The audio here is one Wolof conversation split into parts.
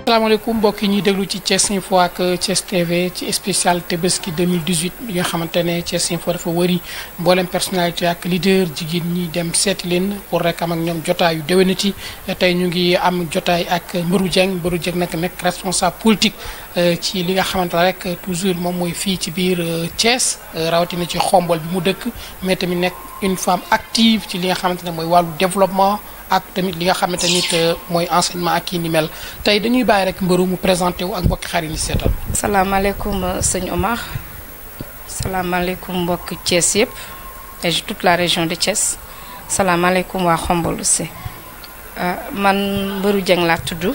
asalaamaaleykum mbokk yi ñuy déglu ci Thiès Info ak Thiès TV ci spécial Tabaski 2018 bi nga xamante ne Thiès Info dafa wëri mboolem personnalité ak leader jigéen ñi dem seeti leen pour rek am ak ñoom jotaayu déwénati tey ñu ngi am jotaay ak Mbarou Dieng nag nekk responsable politique ci li nga xamante ne rek toujours moom mooy fii ci biir Thiès rawatina ci xombol bi mu dëkk mais tamit nekk une femme active ci li nga xamante ne mooy wàllu développement. ak tamit li nga xamante nit mooy enseignement ak kii ni mel tey dañuy bàyyi rek Mbarou mu présenté wu ak mbokki xarit yi seetal. salaamaaleykum sëñ Omar salaamaaleykum mbokk Thiès yëpp et toute la région de Thiès salaamaaleykum waa Xombol aussi man Mbarou Dieng laa tudd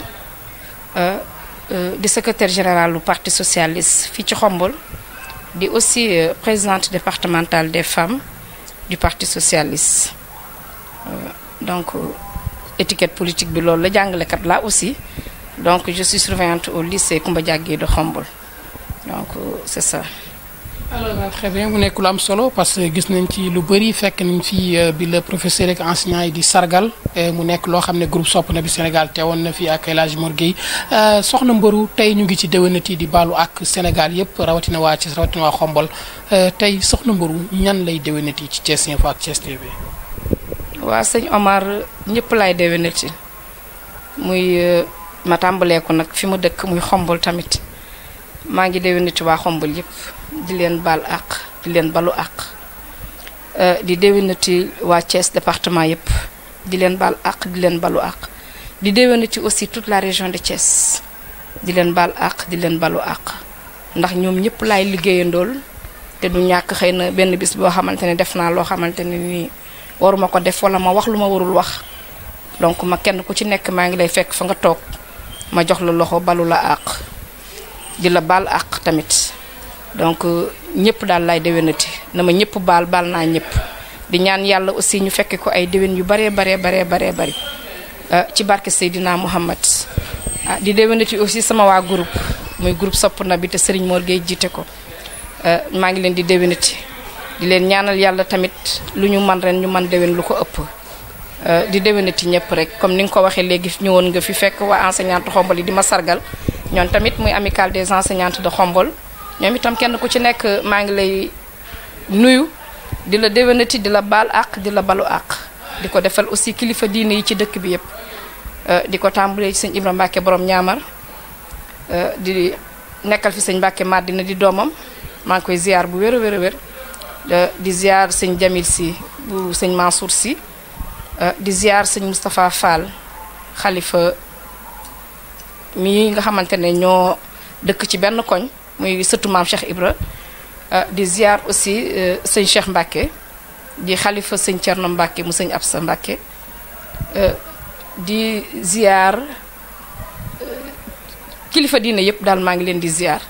di secrétaire général du parti socialiste fii ci Xombol di aussi présidente départementale des femmes du parti socialiste. Donc étiquette politique bi loolu la jàngalekat là aussi donc je suis surveillante au lycée Koumba Diagué de Khombol donc c'est ça. alors très bien mu nekk lu am solo parce que gis nañ ci lu bëri fekk nañ fi bi le professeur ak enseignant yi di sargal mu nekk loo xam ne groupe Sopp na bi Sénégal teewoon na fi ak El Hadj Mor Gueye soxna Mbarou tey ñu ngi ci déwénati di baalu ak Sénégal yëpp rawatina waa Thiès rawatina waa Khombol tey soxna Mbarou ñan lay déwénati ci Thiès Info ak Thiès TV. waa sëñ Omar ñëpp laay déwénati muy ma tàmbalee ko nag fi ma dëkk muy Xombol tamit maa ngi déwénati waa Xombol yëpp di leen baal àq di leen balu àq di déwénati waa Thiès département yëpp di leen baal àq di leen balu àq di déwénati aussi toute la région de Thiès di leen baal àq di leen balu àq ndax ñoom ñëpp laay liggéeyandool te du ñàkk xëy na benn bis boo xamante ne def naa loo xamante ne nii waruma ko def wala ma wax lu ma warul wax donc ma kenn ku ci nekk maa ngi lay fekk fa nga toog ma jox la loxo balu la àq di la baal àq tamit donc ñëpp daal lay déwénati na ma ñëpp baal naa ñëpp di ñaan yàlla aussi ñu fekke ko ay déwén yu bari ci barke Seydina Muhammad di déwénati aussi sama waa groupe muy groupe Sopp na bi te Serigne Mor Gueye jiite ko maa ngi leen di déwénati di leen ñaanal yàlla tamit lu ñu man ren ñu man déwén lu ko ëpp di déwénati ñëpp rek comme ni nga ko waxee léegi ñëwoon nga fi fekk waa enseignante Xombol yi di ma sargal ñoom tamit muy amicale des enseignantes de Xombol ñoom itam kenn ku ci nekk maa ngi lay nuyu di la déwénati di la baal àq di la balu àq di ko defal aussi kilifa diine yi ci dëkk bi yëpp di ko tàmbalee ci sëñ Ibrahima Mbacke borom ñaamar di nekkal fi sëñ Mbacke Madina di doomam maa ngi koy ziar bu wér a wér di ziar sëñ Jamil si bu sëñ Mansour si di ziar sëñ Moustapha Fall xalifa mi nga xamante ne ñoo dëkk ci benn koñ muy sëtu maam Cheikh Ibra di ziar aussi sëñ Cheikh Mbacke di xalifa sëñ Thierno Mbacke mu sëñ Absa Mbacke di ziar kilifa diine yëpp daal maa ngi leen di ziar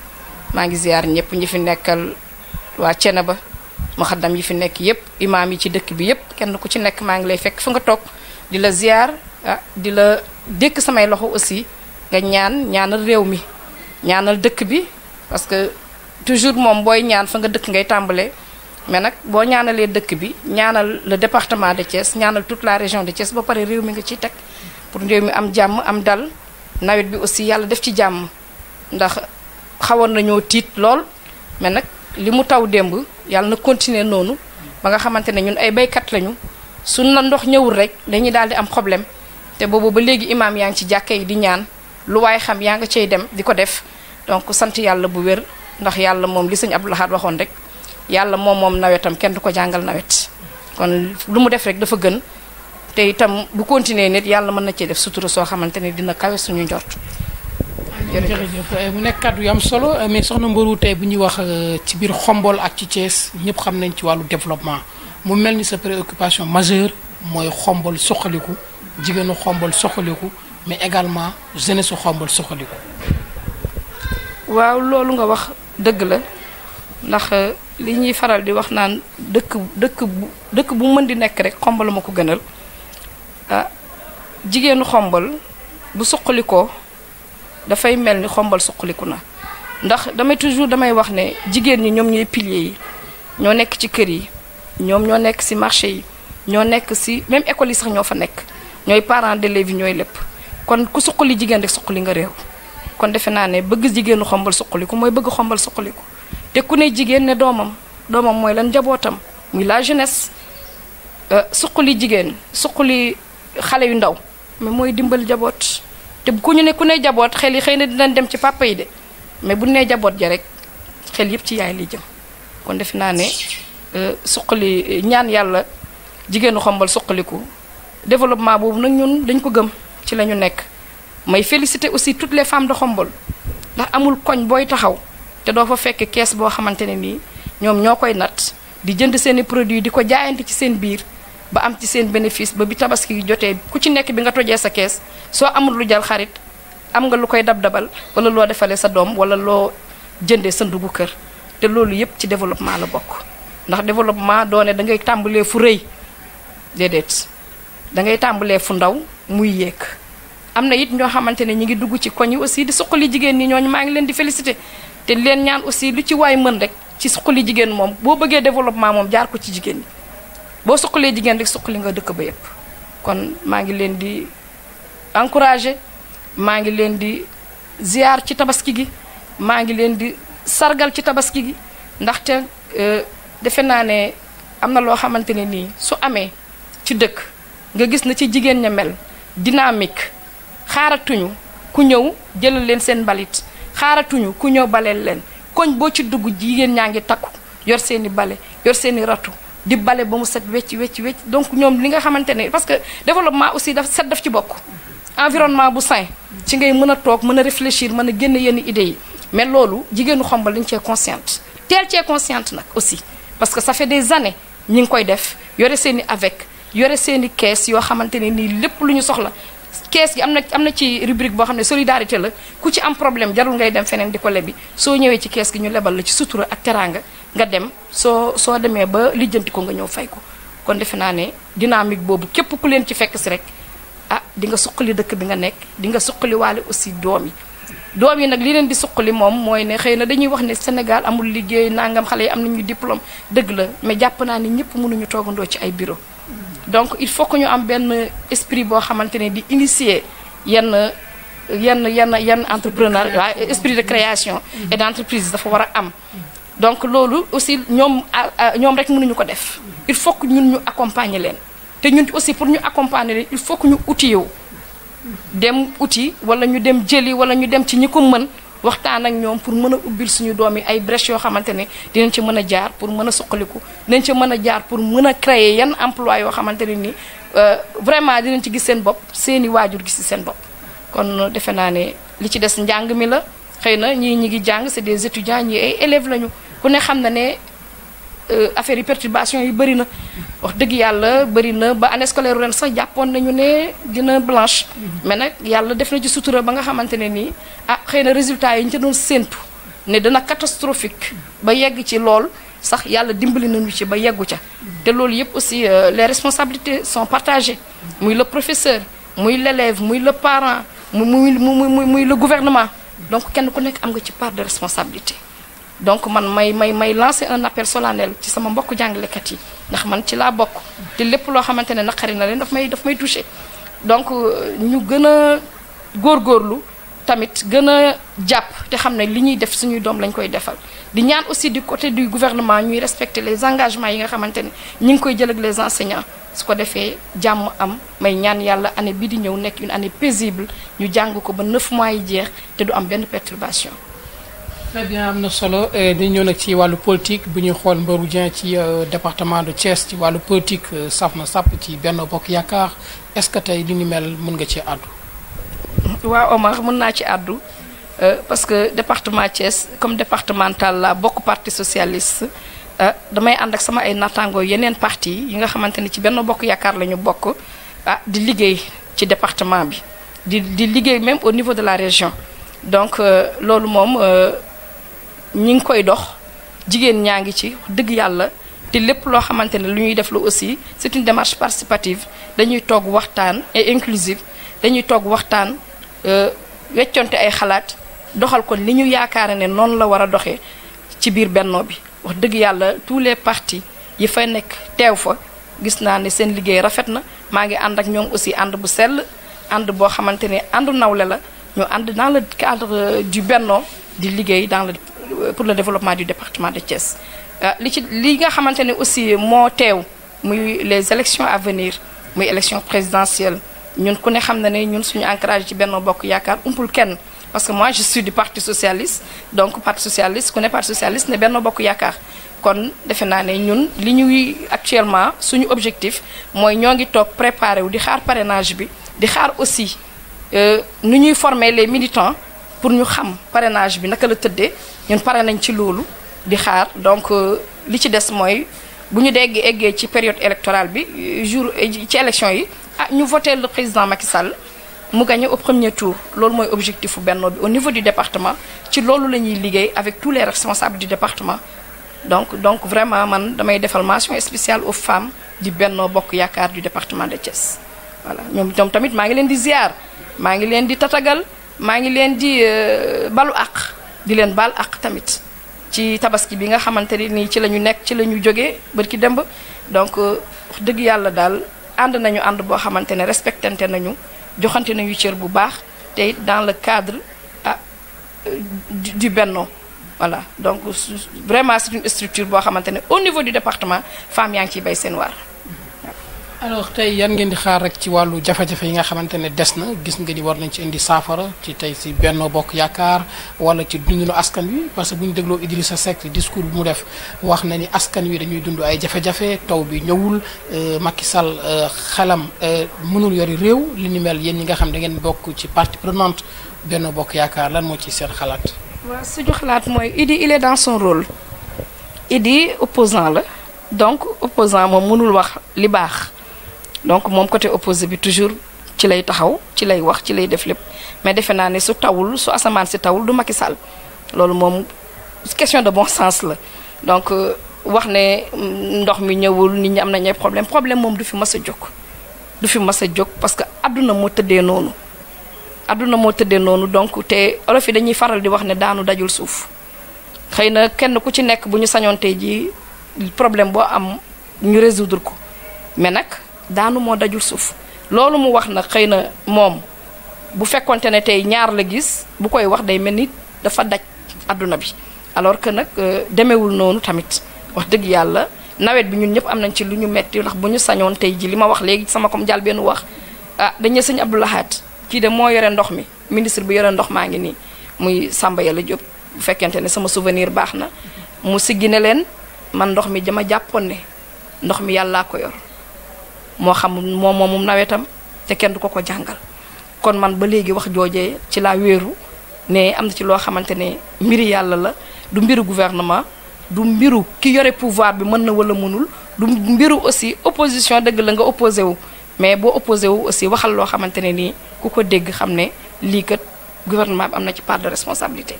maa ngi ziar ñëpp ñi fi nekkal waa Ceneba muxaddam yi fi nekk yëpp imaam yi ci dëkk bi yëpp kenn ku ci nekk maa ngi lay fekk fa nga toog di la ziar di la dékk samay loxo aussi nga ñaanal réew mi ñaanal dëkk bi parce que toujours moom booy ñaan fa nga dëkk ngay tàmbalee mais nag boo ñaanalee dëkk bi ñaanal le département de Thiès ñaanal toute la région de Thiès ba pare réew mi nga ciy teg pour réew mi am jàmm am dal nawet bi aussi yàlla def ci jàmm ndax xawoon nañoo tiit lool mais nag li mu taw démb yàlla na continuer noonu ba nga xamante ne ñun ay baykat lañu suñ na ndox ñëwul rek dañuy daal di am problème te boobu ba léegi imaam yaa ngi ci jàkka yi di ñaan lu waaye xam yaa nga cay dem di ko def donc sant yàlla bu wér ndax yàlla moom li sëñ Abdou Lahad waxoon rek yàlla moom nawetam kenn du ko jàngal nawet kon lu mu def rek dafa gën te itam bu continuer nit yàlla mën na cee def sutura soo xamante ne dina kawe suñu njort. jërëjëf mu nekk kàddu yu am solo mais soxna Mbarou tey bu ñuy wax ci biir Xombol ak ci Thiès ñëpp xam nañ ci wàllu développement mu mel ni sa préoccupation majeure mooy Xombol soxaliku jigéenu Xombol soxaliku mais également jeunesse su Xombol soxaliku. waaw loolu nga wax dëgg la ndax li ñuy faral di wax naan dëkk bu mën di nekk rek Xombol ma ko gënal jigéenu Xombol bu soxalikoo dafay mel ni Xombol suqaliku na ndax damay wax ne jigéen ñi ñoom ñooy piliers yi ñoo nekk ci kër yi ñoom ñoo nekk ci marché yi ñoo nekk ci même école yi sax ñoo fa nekk ñooy parents d'élèves yi ñooy lépp kon ku suqali jigéen rek suqali nga réew kon defe naa ne bëgg jigéenu Xombol suqaliku mooy bëgg Xombol suqaliku te ku ne jigéen ne doomam mooy lan njabootam muy la jeunesse suqali jigéen suqali xale yu ndaw mais mooy dimbal jaboot te ku ñu ne ku ne jaboot xel yi xëy na dinañ dem ci papa yi de mais bu nee jaboot ja rek xel yëpp ci yaay li jëm kon defe naa ne suqali ñaan yàlla jigéenu Xombol suqaliku développement boobu nag ñun dañ ko gëm ci la ñu nekk may féliciter aussi toutes les femmes de Xombol ndax amul koñ booy taxaw te doo fa fekk kees boo xamante ne nii ñoom ñoo koy nat di jënd seeni produits di ko jaayante ci seen biir ba am ci seen bénéfice ba bi tabaski jotee ku ci nekk bi nga tojee sa kees soo amul lu jal xarit am nga lu koy dab-dabal wala loo defalee sa doom wala loo jëndee sa ndugu kër te loolu yépp ci développement la bokk ndax développement doone da ngay tàmbalee fu rëy déedéet da ngay tàmbalee fu ndaw muy yéeg am na it ñoo xamante ne ñi ngi dugg ci koñ yi aussi di suqali jigéen ñi ñooñu maa ngi leen di féliciter te leen ñaan aussi lu ci waay mën rek ci suqali jigéen moom boo bëggee développement moom jaar ko ci jigéen ñi boo suqalee jigéen rek suqali nga dëkk ba yépp kon maa ngi leen di encourager maa ngi leen di ziar ci tabaski gi maa ngi leen di sargal ci tabaski gi ndaxte defe naa ne am na loo xamante ne nii su amee ci dëkk nga gis na ci jigéen ña mel dynamique xaaratuñu ku ñëw jëlal leen seen mbalit xaaratuñu ku ñëw baleel leen koñ boo ci dugg jigéen ñaa ngi takku yor seeni bale yor seeni ratu di bale ba mu set wecc donc ñoom li nga xamante ne parce que développement aussi daf set daf ci bokk environnement bu sain ci ngay mën a toog mën a réfléchir mën a génn yenn idées yi mais loolu jigéenu Xombol dañ cee consciente teel cee consciente nag aussi parce que ça fait des années ñi ngi koy def yore seeni avec yore seeni kees yoo xamante ne nii lépp lu ñu soxla kees gi am na ci rubrique boo xam ne solidarité la ku ci am problème jarul ngay dem feneen di ko lebi soo ñëwee ci kees gi ñu lebal la ci sutura ak teraanga nga dem soo demee ba lijjanti ko nga ñëw fay ko kon defe naa ne dynamique boobu képp ku leen ci fekk si rek di nga suqali dëkk bi nga nekk di nga suqali waale aussi doom yi nag li leen di suqali moom mooy ne xëy na dañuy wax ne Sénégal amul liggéey nangam xale yi am nañu diplôme dëgg la mais jàpp naa ni ñëpp mënuñu toogandoo ci ay bureau donc il faut que ñu am benn esprit boo xamante ne di initier yenn entrepreneur waaye esprit de création et d'entreprise dafa war a am donc loolu aussi ñoom rek mënuñu ko def il faut que ñun ñu accompagner leen te ñun aussi pour ñu accompagner leen il faut que ñu outillé wu dem outil wala ñu dem jëli wala ñu dem ci ñi ko mën waxtaan ak ñoom pour mën a ubbil suñu doom yi ay brèches yoo xamante ne dinañ ci mën a jaar pour mën a suqaliku dinañ ci mën a jaar pour mën a créer yenn emploi yoo xamante ne ni vraiment dinañ ci gis seen bopp seeni waajur gis ci seen bopp kon defe naa ne li ci des njàng mi la xëy na ñii ñi ngi jàng c'est des étudiants ñii ay élèves lañu ku ne xam na ne affaire yi perturbation yi bëri na wax dëgg yàlla bëri na ba année scolaire ren sax jàppoon nañu ne dina blanche mais nag yàlla def na ci sutura ba nga xamante ne nii xëy na résultats yi ñu ca doon séentu ne dana catastrophique ba yegg ci lool sax yàlla dimbali nañu ci ba yeggu ca te loolu yëpp aussi les responsabilités sont partagées muy le professeur muy l'élève muy le parent muy le gouvernement donc kenn ku nekk am nga ci part de responsabilité donc man may lancer un appel solennel ci sama mbokk jàngalekat yi ndax man ci laa bokk te lépp loo xamante ne naqari na leen daf may touché donc ñu gën a góorgóorlu tamit gën a jàpp te xam ne li ñuy def suñuy doom lañ koy defal di ñaan aussi du côté du gouvernement ñuy respecter les engagements yi nga xamante ne ñi ngi koy jël ak les enseignants su ko defee jàmm am may ñaan yàlla année bi di ñëw nekk une année paisible ñu jàng ko ba 9 mois yi jeex te du am benn perturbation. très bien am na solo dañu ñëw nag ci wàllu politique bu ñuy xool Mbarou Dieng ci département de Thiès ci wàllu politique saf na sàpp ci Benno Bokk Yaakaar est-ce que tey li ni mel mën nga ci àddu. waaw Omar mën naa ci àddu parce que département Thiès comme départemental la bokk parti socialiste damay ànd ak sama ay nattaangoo yeneen parti yi nga xamante ni ci Benno Bokk Yaakaar la ñu bokk di liggéey ci département bi di liggéey même au niveau de la région donc loolu moom ñi ngi koy dox jigéen ñaa ngi ci dëgg yàlla te lépp loo xamante ne lu ñuy def la aussi c'est une démarche participative dañuy toog waxtaan et inclusive dañuy toog waxtaan wecconte ay xalaat doxal ko li ñu yaakaar ne noonu la war a doxee ci biir Benno bi wax dëgg yàlla tous les partis yi fay nekk teew fa gis naa ne seen liggéey rafet na maa ngi ànd ak ñoom aussi ànd bu sell ànd boo xamante ne àndu nawle la ñu ànd dans le cadre du Benno di liggéey pour le développement du département de Thiès. li nga xamante ne aussi moo teew muy les élections à venir muy élection présidentielle ñun ku ne xam na ne ñun suñu ancrage ci Benno Bokk Yaakaar umpul kenn parce que moi je suis du parti socialiste donc parti socialiste ku ne parti socialiste ne Benno Bokk Yaakaar kon defe naa ne ñun li ñuy actuellement suñu objectif mooy ñoo ngi toog préparé wu di xaar parrainage bi di xaar aussi nu ñuy former les militants pour ñu xam parrainage bi naka la tëddee ñun pare nañ ci loolu di xaar donc li ci des mooy bu ñu dégg eggee ci période électorale bi ci élection yi ñu voter le président Macky Sall mu gagné au premier tour loolu mooy objectif bu Benno bi au niveau du département ci loolu la ñuy liggéey avec tous les responsables du département donc vraiment man damay defal mention spéciale aux femmes du Benno Bokk Yaakaar du département de Thiès voilà ñoom tamit maa ngi leen di ziar maa ngi leen di tatagal maa ngi leen di balu àq di leen baal àq tamit ci tabaski bi nga xamante ni ci la ñu nekk ci la ñu jógee barki demb donc wax dëgg yàlla daal ànd nañu ànd boo xamante ne respectante nañu joxante nañu cër bu baax te dans le cadre du Benno voilà donc vraiment c'est une structure boo xamante ne au niveau du département femmes yaa ngi ciy bay seen waar. alors tey yan ngeen di xaar rek ci wàllu jafe-jafe yi nga xamante ne des na gis nga ni war nañ ci indi saafara ci tey si Benno Bokk Yaakaar wala ci dundinu askan wi parce que bu ñu dégloo Idrissa Seck discours bi mu def wax na ni askan wi dañuy dund ay jafe-jafe taw bi ñëwul Macky Sall xelam mënul yori réew li ni mel yéen ñi nga xam da ngeen bokk ci partie prenante Benno Bokk Yaakaar lan moo ci seen xalaat. waaw suñu xalaat mooy Idi il est dans son rôle Idi opposant la donc opposant moom mënul wax li baax. donc moom côté opposé bi toujours ci lay taxaw ci lay wax ci lay def lépp mais defe naa ne su tawul su asamaan si tawul du Macky Sall loolu moom question de bon sens la donc wax ne ndox mi ñëwul nit ñi am nañ ay problème moom du fi mës a jóg parce que adduna moo tëddee noonu donc te olof yi dañuy faral di wax ne daanu dajul suuf xëy na kenn ku ci nekk bu ñu sañoon tey ji problème boo am ñu résoudre ko mais nag daanu moo dajul suuf loolu mu wax nag xëy na moom bu fekkonte ne tey ñaar la gis bu koy wax day mel ni dafa daj adduna bi alors que nag demewul noonu tamit wax dëgg yàlla nawet bi ñun ñëpp am nañ ci lu ñu metti ndax bu ñu sañoon tey ji li ma wax léegi sama comme jàll benn wax dañu sëñ Abdou Lahad kii de moo yore ndox mi ministre bi yore ndox maa ngi nii muy Samba Yàlla Diop bu fekkente ne sama souvenir baax na mu siggi ne leen man ndox mi dama jàppoon ne ndox mi yàllaa ko yor moo xam moom nawetam te kenn du ko jàngal kon man ba léegi wax joojee ci laa wéeru ne am na ci loo xamante ne mbiri yàlla la du mbiru gouvernement du mbiru ki yore pouvoir bi mën na wala mënul du mbiru aussi opposition dëgg la nga opposé wu mais boo opposé wu aussi waxal loo xamante ne nii ku ko dégg xam ne lii kat gouvernement bi am na ci part de responsabilité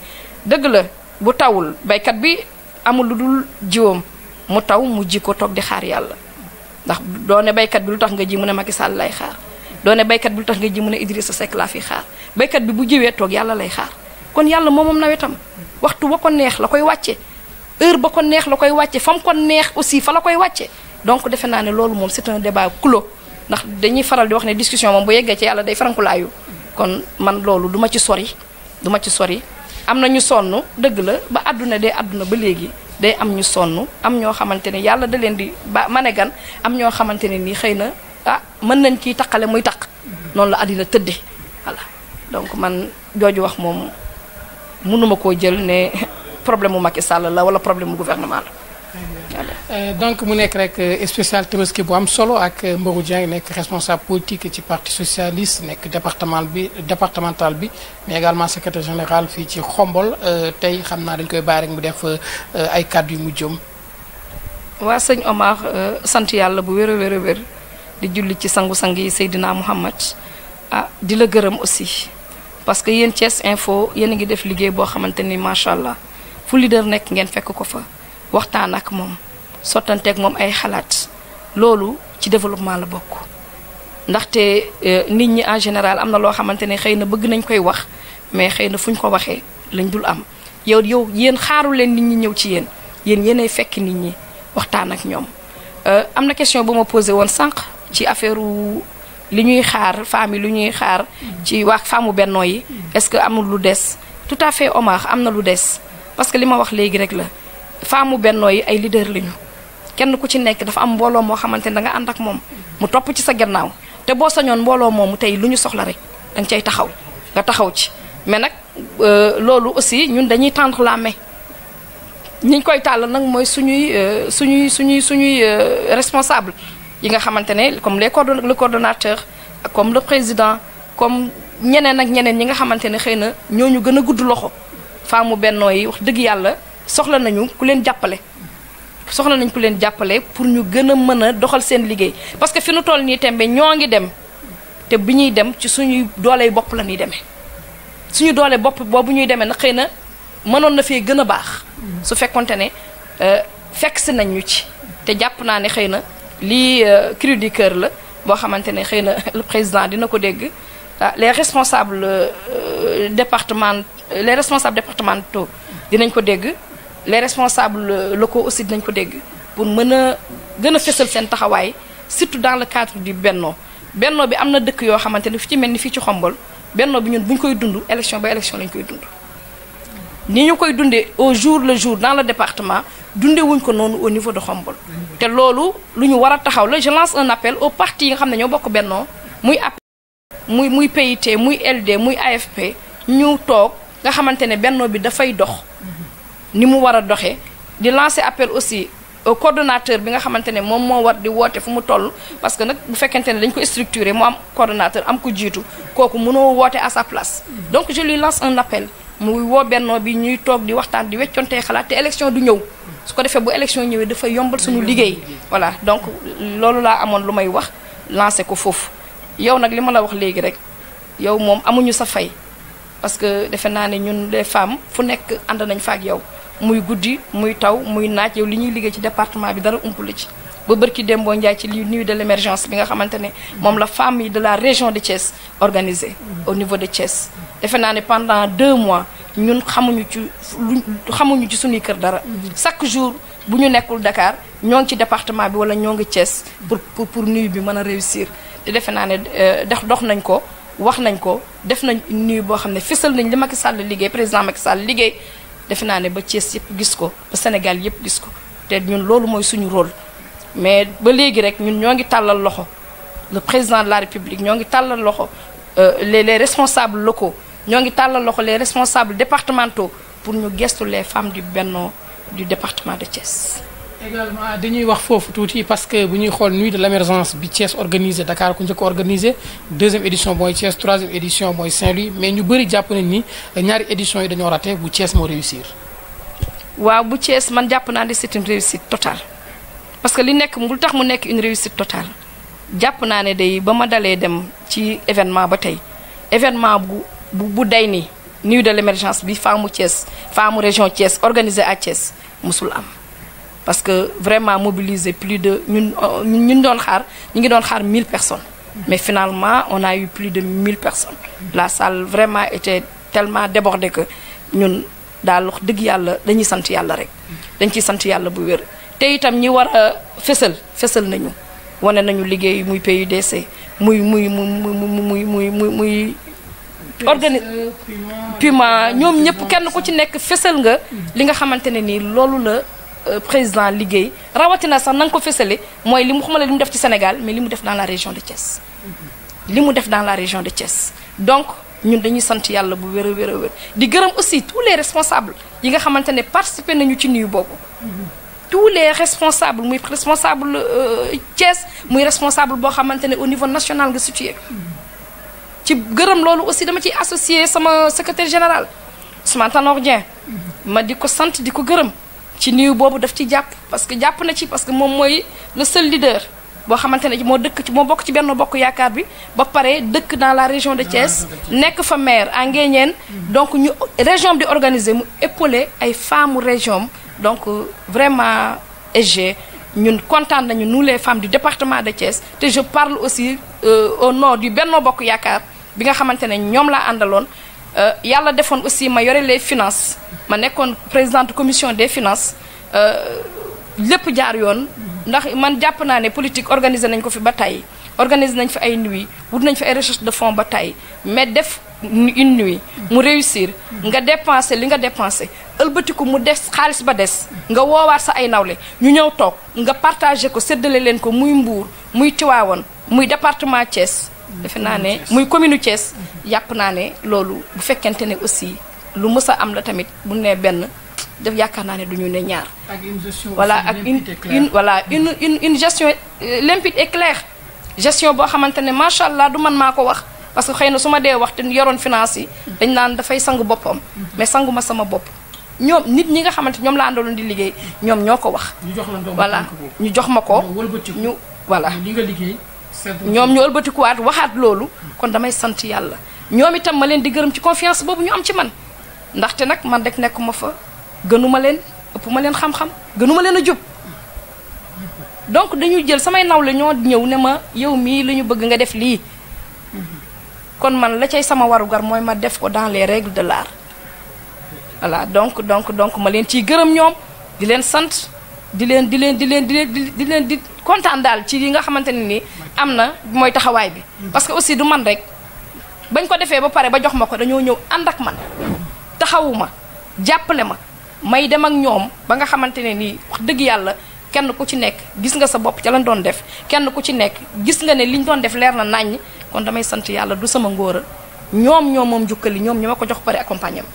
dëgg la bu tawul baykat bi amul lu dul jiwam mu taw mu ji ko toog di xaar yàlla ndax doone baykat bi lu tax nga ji mu ne Macky Sall lay xaar doone baykat bi lu tax nga ji mu ne Idrissa Seck laa fi xaar baykat bi bu jiwee toog yàlla lay xaar kon yàlla moom nawetam waxtu ba ko neex la koy wàcce heure ba ko neex la koy wàcce fa mu ko neex aussi fa la koy wàcce donc defe naa ne loolu moom c'est un débat clos ndax dañuy faral di wax ne discussion moom bu yeggee ci yàlla day farankulaayu kon man loolu du ma ci sori am na ñu sonn dëgg la ba àdduna ba léegi day am ñu sonn am ñoo xamante ne yàlla da leen di ba manegan am ñoo xamante ne nii xëy na mën nañ ciy taqale muy taq noonu la àddina tëdde voilà donc man jooju wax moom mënuma koo jël ne problème mu Macky Sall la wala problème mu gouvernement la. donc mu nekk rek spécial Tabaski bu am solo ak Mbarou Dieng nekk responsable politique ci parti socialiste nekk départemental bi mais également secrétaire général fii ci Xombol tey xam naa dañ koy bàyyi rek mu def ay kàddu yu mujjëm. waa sëñ Omar sant yàlla bu wér a wér di julli ci sangu-sang yi Seydina Mouhamad di la gërëm aussi parce que yéen Thiès Info yéen a ngi def liggéey boo xamante ni macha allah fu leader nekk ngeen fekk ko fa. waxtaan ak moom sottanteeg moom ay xalaat loolu ci développement la bokk ndaxte nit ñi en général am na loo xamante ne xëy na bëgg nañ koy wax mais xëy na fu ñu ko waxee lañ dul am yow yéen xaaru leen nit ñi ñëw ci yéen yéenay fekk nit ñi waxtaan ak ñoom. am na question bu ma posé woon sànq ci affaire li ñuy xaar femmes yi lu ñuy xaar ci waa femme Benno yi est-ce que amul lu des tout à fait Omar am na lu des parce que li ma wax léegi rek la femme Benno yi ay leader lañu kenn ku ci nekk dafa am mbooloo moo xamante ne da nga ànd ak moom mu topp ci sa gannaaw te boo sañoon mbooloo moomu tey lu ñu soxla rek da nga cay taxaw nga taxaw ci mais nag loolu aussi ñun dañuy tendre la main ñi koy tàll nag mooy suñuy responsable yi nga xamante ne comme le coordonnateur comme le président comme ñeneen ak ñeneen ñi nga xamante ne xëy na ñooñu gën a gudd loxo femme Benno yi wax dëgg yàlla soxla nañu ku leen jàppale pour ñu gën a mën a doxal seen liggéey parce que fi nu toll nii tembe ñoo ngi dem te bi ñuy dem ci suñuy dooley bopp la ñuy demee suñu doole bopp boobu ñuy demee nag xëy na mënoon na fee gën a baax su fekkonte ne fekk si nañ ñu ci te jàpp naa ne xëy na lii cri du cœur la boo xamante ne xëy na le président dina ko dégg les responsables départementaux dinañ ko dégg les responsables locaux aussi dinañ ko dégg pour mën a gën a fësal seen taxawaay surtout dans le cadre du Benno bi am na dëkk yoo xamante ne fi ci mel ni fii ci Xombol Benno bi ñun bu ñu koy dund élection ba élection lañ koy dund ni ñu koy dundee au jour le jour dans le département dundee wuñ ko noonu au niveau de Xombol te loolu lu ñu war a taxaw la je lance un appel aux partis yi nga xam ne ñoo bokk Benno muy muy PIT muy LD muy AFP ñu toog nga xamante ne Benno bi dafay dox ni mu war a doxee di lancer appel aussi au coordonnateur bi nga xamante ne moom moo war di woote fu mu toll parce que nag bu fekkente ne dañ ko structuré mu am coordonnateur am ko jiitu kooku mënoo woote à sa place donc je lui lance un appel muy woo Benno bi ñuy toog di waxtaan di weccontee xalaat te élection du ñëw su ko defee bu élection ñëwee dafay yombal suñu liggéey voilà donc loolu laa amoon lu may wax lancé ko foofu yow nag li ma la wax léegi rek yow moom amuñu sa fay parce que defe naa ne ñun les femmes fu nekk ànd nañ fa ak yow muy guddi muy taw muy naaj yow li ñuy liggéey ci département bi dara umpul ci ba bërki Dembo Ndiaye ci li nuit de l'émergence bi nga xamante ne moom la femme yi de la région de Thiès organisée au niveau de Thiès defe naa ne pendant 2 mois ñun xamuñu ci suñuy kër dara chaque jour bu ñu nekkul Dakar ñoo ngi ci département bi wala ñoo ngi Thiès pour nuit bi mën a réussir te defe naa ne dox nañ ko wax nañ ko def nañ nuit boo xam ne fësal nañ li Macky Sall liggéey président Macky Sall liggéey defe naa ne ba Thiès yëpp gis ko ba Sénégal yëpp gis ko te ñun loolu mooy suñu rôle mais ba léegi rek ñun ñoo ngi tàllal loxo le président de la République ñoo ngi tàllal loxo les responsables locaux ñoo ngi tàllal loxo les responsables départementaux pour ñu gestu les femmes du Benno du département de Thiès. également dañuy wax foofu tuuti parce que bu ñuy xool nuit de l'émergence bi Thiès organisé Dakar ku njëkk organisé 2e édition mooy Thiès 3e édition mooy Saint-Louis mais ñu bëri jàpp nañ ni ñaari éditions yi dañoo raté bu Thiès moo réussir. waaw bu Thiès man jàpp naa ne c'est une réussite totale parce que li nekk lu tax mu nekk une réussite totale jàpp naa ne day ba ma dalee dem ci événement ba tey événement bu day nii nuit de l'émergence bi femme Thiès femme région Thiès organisée à Thiès musul am. parce que vraiment mobiliser plus de ñun doon xaar ñu ngi doon xaar 1000 personnes mais finalement on a eu plus de 1000 personnes la salle vraiment était tellement débordée que ñun daal wax dëgg yàlla dañuy sant yàlla rek dañ ciy sant yàlla bu wér te itam ñi war a fësal nañu wane nañu liggéey muy PUDC muy Puma ñoom ñëpp kenn ku ci nekk fësal nga li nga xamante ne nii loolu la président liggéey rawatina sax na nga ko fësale mooy li mu xamale li mu def ci Sénégal mais li mu def dans la région de Thiès donc ñun dañuy sant yàlla bu wér a wér di gërëm aussi tous les responsables yi nga xamante ne participé nañu ci nuyu boobu tous les responsables muy responsable Thiès muy responsable boo xamante ne au niveau national nga situé ci gërëm loolu aussi dama ciy associé sama secrétaire général Ousmane Tanor Dieng ma di ko sant di ko gërëm ci nuyu boobu daf ci jàpp parce que moom mooy le seul leader boo xamante ne moo bokk ci Benno Bokk Yaakaar bi ba pare dëkk dans la région de Thiès nekk fa maire à Nguéniène donc ñu région bi di organiser mu épaulé ay femmes région donc vraiment SG ñun kontaan nañu nous les femmes du département de Thiès te je parle aussi au nom du Benno Bokk Yaakaar bi nga xamante ne ñoom laa àndaloon yàlla defoon aussi ma yore les finances ma nekkoon présidente commission des finances lépp jaar yoon ndax man jàpp naa ne politique organisé nañ ko fi ba tey organiser nañ fi ay nuits wut nañ fi ay recherche de fonds ba tey mais def une nuit mu réussir nga dépenser li nga dépenser ëlbatiku mu des xaalis ba des nga woowaat sa ay nawle ñu ñëw toog nga partagé ko séddale leen ko muy Mbour muy Tivaouane muy département Thiès defe naa ne muy commune Thiès yàpp naa ne loolu bu fekkente ne aussi lu mës a am la tamit bu ne benn def yaakaar naa ne du ñu ne ñaar voilà ak une gestion limpide et claire gestion boo xamante ne macha allah du man maa ko wax parce que xëy na su ma dee wax te yoroon finance yi dañ naan dafay sangu boppam mais sangu ma sama bopp ñoom nit ñi nga xamante ñoom laa àndaloon di liggéey ñoom ñoo ko wax voilà ñu jox ma ko ñu voilà ñoom ñu ëlbatikuwaat waxaat loolu kon damay sant yàlla ñoom itam ma leen di gërëm ci confiance boobu ñu am ci man ndaxte nag man rek nekkuma fa gënuma leen ëpp ma leen xam-xam gënuma leen a jub donc dañuy jël samay nawle ñoo ñëw ne ma yow mii la ñu bëgg nga def lii kon man la cay sama warugar mooy ma def ko dans les règles de l'art voilà donc ma leen ciy gërëm ñoom di leen sant di leen kontaan daal ci li nga xamante ne nii am na mooy taxawaay bi parce que aussi du man rek bañ ko defee ba pare ba jox ma ko dañoo ñëw ànd ak man taxawu ma jàppale ma may dem ak ñoom ba nga xamante ne nii wax dëgg yàlla kenn ku ci nekk gis nga sa bopp ca lañ doon def kenn ku ci nekk gis nga ne liñ doon def leer na naññ kon damay sant yàlla du sama ngóora ñoom moom jukkali ñoom ñoo ma ko jox pare accompagnement.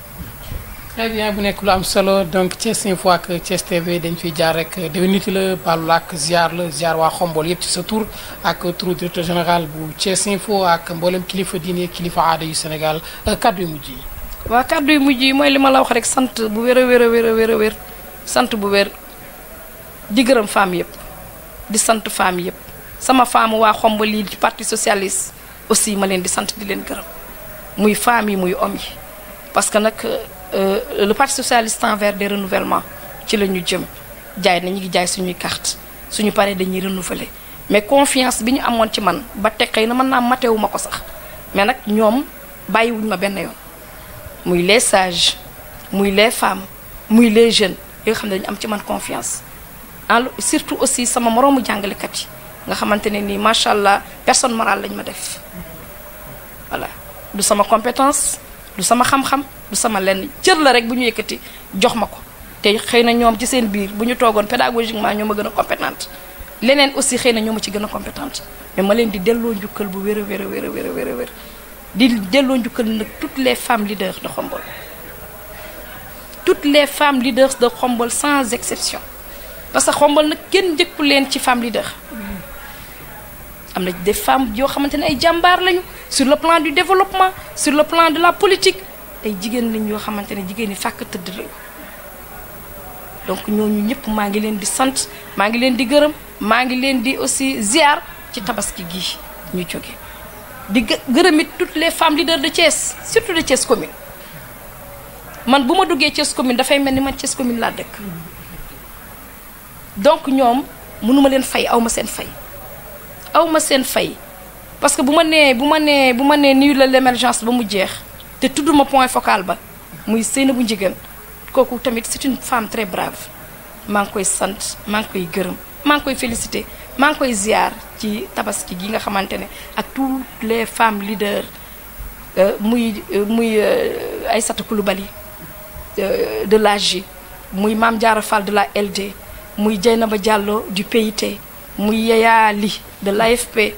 très bien bu nekk lu am solo donc Thiès Info ak Thiès TV dañ fiy jaar rek déwéniti la baalu ak ziar waa Xombol yëpp ci sa tur ak turu directeur général bu Thiès Info ak mboolem kilifa diine kilifa aada yu Sénégal kaddu yu mujj yi. waaw kaddu yu mujj yi mooy li ma la wax rek sant bu wér a wér sant bu wér di gërëm femme yëpp di sant femme yëpp sama femme waa Xombol yi ci parti socialiste aussi ma leen di sant di leen gërëm muy femme yi muy homme yi parce que nag. Le parti socialiste en vers des renouvellements ci la ñu jëm jaay na ñu ngi jaay suñuy carte suñu paree dañuy renouveler mais confiance bi ñu amoon ci man ba teg xëy na mën naa matewu ma ko sax mais nag ñoom bàyyiwuñ ma benn yoon muy les sages muy les femmes muy les jeunes yoo xam ne dañu am ci man confiance surtout aussi sama moroomu jàngalekat yi nga xamante ne nii macha allah personne morale lañ ma def voilà du sama compétence du sama xam-xam du sama lenn cër la rek bu ñu yëkkati jox ma ko te xëy na ñoom ci seen biir bu ñu toogoon pédagogiquement ñoo ma gën a compétente leneen aussi xëy na ñoo ma ci gën a compétente mais ma leen di delloo njukkal bu wér a wér di delloo njukkal nag toutes les femmes leaders de Khombole toutes les femmes leaders de Khombole sans exception parce que Khombole nag kenn njëkku leen ci femme leader am na des femmes yoo xamante ne ay jàmbaar lañu sur le plan du développement sur le plan de la politique ay jigéen lañ yoo xamante ne jigéen ñi fàkk tëdd lañu donc ñooñu ñëpp maa ngi leen di sant maa ngi leen di gërëm maa ngi leen di aussi ziar ci tabaski gi ñu jóge di gërëm it toutes les femmes leaders de Thiès surtout de Thiès commune man bu ma duggee Thiès commune dafay mel ni man Thiès commune laa dëkk donc ñoom mënuma leen fay aw ma seen fay parce que bu ma nee nuyu la l'émergence ba mu jeex te tudduma point focal ba muy Seynabou Ndiéguène kooku tamit c'est une femme très brave maa ngi koy sant maa ngi koy gërëm maa ngi koy féliciter maa ngi koy ziar ci tabaski gi nga xamante ne ak toutes les femmes leaders muy Aïssata Coulibaly de l'AJ muy Mame Diarra Fall de la LD muy Dieynaba Diallo du PIT muy Yaya Ly de l'AFP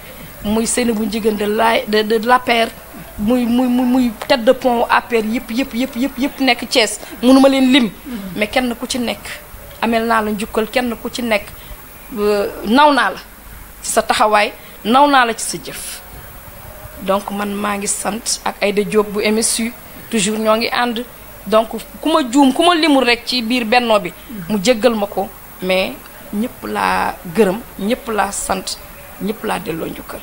muy Seynabou Ndiéguène de l'APR muy tête de pont APR yëpp nekk Thiès mënuma leen lim mais kenn ku ci nekk amel naa la njukkal kenn ku ci nekk naw naa la ci sa taxawaay naw naa la ci sa jëf donc man maa ngi sant ak Aïda Diop bu MSU toujours ñoo ngi ànd donc ku ma juum ku ma limul rek ci biir bennoo bi mu jéggal ma ko mais ñëpp laa gërëm ñëpp laa sant ñëpp laa delloo njukkal.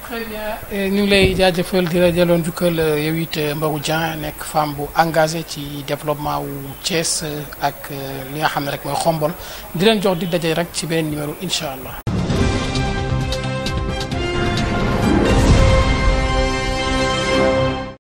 très bien ñu ngi lay jaajëfal di la delloo njukkal yow it Mbarou Dieng nekk femme bu engagée ci développement wu Thiès ak li nga xam ne rek mooy Khombole di leen jox di daje rek ci beneen numéro incha allah.